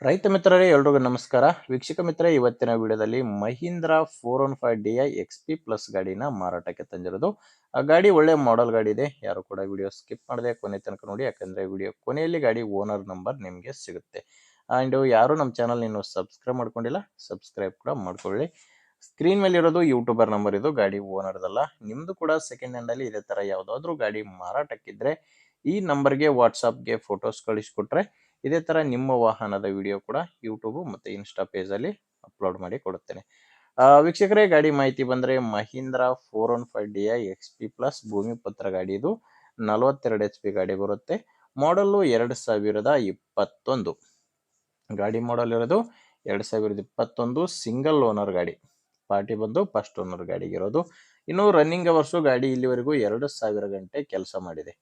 ರೈತ ಮಿತ್ರರೇ ಎಲ್ರಿಗೂ ನಮಸ್ಕಾರ. ವೀಕ್ಷಕ ಮಿತ್ರರೇ, ಇವತ್ತಿನ ವಿಡಿಯೋದಲ್ಲಿ ಮಹೀಂದ್ರ 415 DI XP ಪ್ಲಸ್ ಗಾಡಿನ ಮಾರಾಟಕ್ಕೆ ತಂದಿರೋದು. ಆ ಗಾಡಿ ಒಳ್ಳೆ ಮಾಡೆಲ್ ಗಾಡಿ ಇದೆ. ಯಾರು ಕೂಡ ವಿಡಿಯೋ ಸ್ಕಿಪ್ ಮಾಡದೆ ಕೊನೆ ತನಕ ನೋಡಿ, ಯಾಕಂದ್ರೆ ವಿಡಿಯೋ ಕೊನೆಯಲ್ಲಿ ಗಾಡಿ ಓನರ್ ನಂಬರ್ ನಿಮಗೆ ಸಿಗುತ್ತೆ. ಅಂಡ್ ಯಾರು ನಮ್ಮ ಚಾನಲ್ ಇನ್ನು ಸಬ್ಸ್ಕ್ರೈಬ್ ಮಾಡ್ಕೊಂಡಿಲ್ಲ, ಸಬ್ಸ್ಕ್ರೈಬ್ ಕೂಡ ಮಾಡ್ಕೊಳ್ಳಿ. ಸ್ಕ್ರೀನ್ ಮೇಲೆ ಇರೋದು ಯೂಟ್ಯೂಬರ್ ನಂಬರ್, ಇದು ಗಾಡಿ ಓನರ್ದಲ್ಲ. ನಿಮ್ದು ಕೂಡ ಸೆಕೆಂಡ್ ಹ್ಯಾಂಡ್ ಅಲ್ಲಿ ಇದೇ ತರ ಯಾವ್ದಾದ್ರು ಗಾಡಿ ಮಾರಾಟಕ್ಕಿದ್ರೆ ಈ ನಂಬರ್ಗೆ ವಾಟ್ಸಾಪ್ಗೆ ಫೋಟೋಸ್ ಕಳಿಸ್ಕೊಟ್ರೆ ಇದೇ ತರ ನಿಮ್ಮ ವಾಹನದ ವಿಡಿಯೋ ಕೂಡ ಯೂಟ್ಯೂಬ್ ಮತ್ತೆ ಇನ್ಸ್ಟಾ ಪೇಜ್ ಅಲ್ಲಿ ಅಪ್ಲೋಡ್ ಮಾಡಿ ಕೊಡುತ್ತೇನೆ. ವೀಕ್ಷಕರೇ, ಗಾಡಿ ಮಾಹಿತಿ ಬಂದ್ರೆ ಮಹೀಂದ್ರ 415 DI XP ಪ್ಲಸ್ ಭೂಮಿ ಪತ್ರ ಗಾಡಿ. ಇದು 42 HP ಗಾಡಿ ಬರುತ್ತೆ. ಮಾಡಲ್ಲು 2021 ಗಾಡಿ ಮಾಡಲ್ ಇರೋದು 2021 ಸಿಂಗಲ್ ಓನರ್ ಗಾಡಿ. ಪಾರ್ಟಿ ಬಂದು ಫಸ್ಟ್ ಓನರ್ ಗಾಡಿಗಿರೋದು. ಇನ್ನು ರನ್ನಿಂಗ್ ಅವರ್ಸು ಗಾಡಿ ಇಲ್ಲಿವರೆಗೂ 2000 ಗಂಟೆ ಕೆಲಸ ಮಾಡಿದೆ.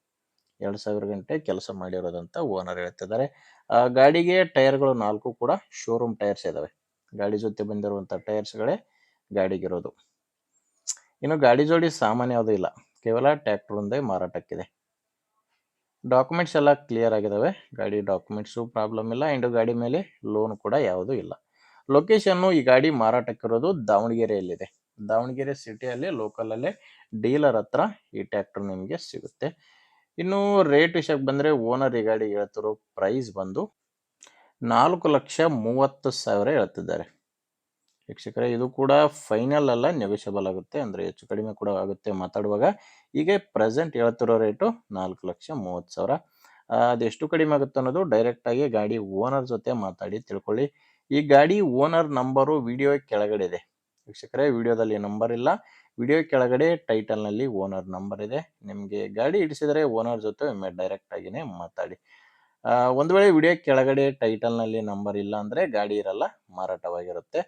2000 ಗಂಟೆ ಕೆಲಸ ಮಾಡಿರೋದಂತ ಓನರ್ ಹೇಳ್ತಿದ್ದಾರೆ. ಗಾಡಿಗೆ ಟೈರ್ಗಳು 4 ಕೂಡ ಶೋರೂಮ್ ಟೈರ್ಸ್ ಇದಾವೆ. ಗಾಡಿ ಜೊತೆ ಬಂದಿರುವಂತ ಟೈರ್ಸ್ಗಳೇ ಗಾಡಿಗಿರೋದು. ಇನ್ನು ಗಾಡಿ ಜೋಡಿ ಸಾಮಾನ್ಯ ಯಾವುದೂ ಇಲ್ಲ, ಕೇವಲ ಟ್ರ್ಯಾಕ್ಟರ್ ಒಂದೇ ಮಾರಾಟಕ್ಕಿದೆ. ಡಾಕ್ಯುಮೆಂಟ್ಸ್ ಎಲ್ಲ ಕ್ಲಿಯರ್ ಆಗಿದಾವೆ. ಗಾಡಿ ಡಾಕ್ಯುಮೆಂಟ್ಸು ಪ್ರಾಬ್ಲಮ್ ಇಲ್ಲ. ಅಂಡ್ ಗಾಡಿ ಮೇಲೆ ಲೋನ್ ಕೂಡ ಯಾವುದೂ ಇಲ್ಲ. ಲೊಕೇಶನ್ನು ಈ ಗಾಡಿ ಮಾರಾಟಕ್ಕಿರೋದು ದಾವಣಗೆರೆಯಲ್ಲಿದೆ. ದಾವಣಗೆರೆ ಸಿಟಿಯಲ್ಲಿ ಲೋಕಲ್ ಅಲ್ಲೇ ಡೀಲರ್ ಹತ್ರ ಈ ಟ್ರ್ಯಾಕ್ಟರ್ ನಿಮಗೆ ಸಿಗುತ್ತೆ. ಇನ್ನು ರೇಟ್ ವಿಷಯಕ್ಕೆ ಬಂದ್ರೆ ಓನರ್ ಈ ಗಾಡಿ ಹೇಳ್ತಿರೋ ಪ್ರೈಸ್ ಬಂದು 4,30,000 ಹೇಳ್ತಿದ್ದಾರೆ. ವೀಕ್ಷಕರೇ, ಇದು ಕೂಡ ಫೈನಲ್ ಅಲ್ಲ, ನೆಗೋಷಿಯಬಲ್ ಆಗುತ್ತೆ. ಅಂದ್ರೆ ಹೆಚ್ಚು ಕಡಿಮೆ ಕೂಡ ಆಗುತ್ತೆ ಮಾತಾಡುವಾಗ. ಈಗ ಪ್ರೆಸೆಂಟ್ ಹೇಳ್ತಿರೋ ರೇಟು 4,30,000. ಅದೆಷ್ಟು ಕಡಿಮೆ ಆಗುತ್ತೆ ಅನ್ನೋದು ಡೈರೆಕ್ಟ್ ಆಗಿ ಗಾಡಿ ಓನರ್ ಜೊತೆ ಮಾತಾಡಿ ತಿಳ್ಕೊಳ್ಳಿ. ಈ ಗಾಡಿ ಓನರ್ ನಂಬರು ವಿಡಿಯೋ ಕೆಳಗಡೆ ಇದೆ. ವೀಕ್ಷಕರೇ, ವಿಡಿಯೋದಲ್ಲಿ ನಂಬರ್ ಇಲ್ಲ, ವಿಡಿಯೋ ಕೆಳಗಡೆ ಟೈಟಲ್ ನಲ್ಲಿ ಓನರ್ ನಂಬರ್ ಇದೆ. ನಿಮಗೆ ಗಾಡಿ ಹಿಡಿಸಿದರೆ ಓನರ್ ಜೊತೆ ಒಮ್ಮೆ ಡೈರೆಕ್ಟ್ ಆಗಿನೇ ಮಾತಾಡಿ. ಒಂದು ವೇಳೆ ವಿಡಿಯೋ ಕೆಳಗಡೆ ಟೈಟಲ್ ನಲ್ಲಿ ನಂಬರ್ ಇಲ್ಲ ಅಂದ್ರೆ ಗಾಡಿ ಇರಲ್ಲ, ಮಾರಾಟವಾಗಿರುತ್ತೆ.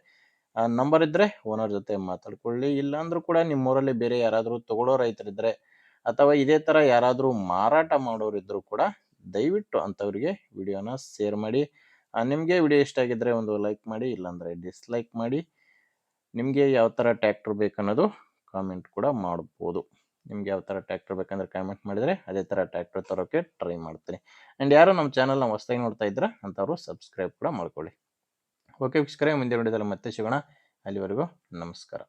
ನಂಬರ್ ಇದ್ರೆ ಓನರ್ ಜೊತೆ ಮಾತಾಡ್ಕೊಳ್ಳಿ. ಇಲ್ಲ ಅಂದ್ರೂ ಕೂಡ ನಿಮ್ಮೂರಲ್ಲಿ ಬೇರೆ ಯಾರಾದರೂ ತಗೊಳ್ಳೋ ರೈತರಿದ್ರೆ ಅಥವಾ ಇದೇ ತರ ಯಾರಾದರೂ ಮಾರಾಟ ಮಾಡೋರಿದ್ರು ಕೂಡ ದಯವಿಟ್ಟು ಅಂಥವ್ರಿಗೆ ವಿಡಿಯೋನ ಶೇರ್ ಮಾಡಿ. ನಿಮಗೆ ವಿಡಿಯೋ ಇಷ್ಟ ಆಗಿದ್ರೆ ಒಂದು ಲೈಕ್ ಮಾಡಿ, ಇಲ್ಲಾಂದ್ರೆ ಡಿಸ್ಲೈಕ್ ಮಾಡಿ. ನಿಮಗೆ ಯಾವ ಥರ ಟ್ರ್ಯಾಕ್ಟರ್ ಬೇಕನ್ನೋದು ಕಾಮೆಂಟ್ ಕೂಡ ಮಾಡ್ಬೋದು. ನಿಮ್ಗೆ ಯಾವ ಥರ ಟ್ರ್ಯಾಕ್ಟರ್ ಬೇಕಂದ್ರೆ ಕಾಮೆಂಟ್ ಮಾಡಿದರೆ ಅದೇ ಥರ ಟ್ರ್ಯಾಕ್ಟರ್ ತರೋಕ್ಕೆ ಟ್ರೈ ಮಾಡ್ತೀನಿ. ಆ್ಯಂಡ್ ಯಾರು ನಮ್ಮ ಚಾನಲ್ನ ಹೊಸದಾಗಿ ನೋಡ್ತಾ ಇದ್ರೆ ಅಂಥವ್ರು ಸಬ್ಸ್ಕ್ರೈಬ್ ಕೂಡ ಮಾಡ್ಕೊಳ್ಳಿ. ಓಕೆ ವೀಕ್ಷಕರೇ, ಮುಂದಿನ ವಿಡಿಯೋದಲ್ಲಿ ಮತ್ತೆ ಸಿಗೋಣ. ಅಲ್ಲಿವರೆಗೂ ನಮಸ್ಕಾರ.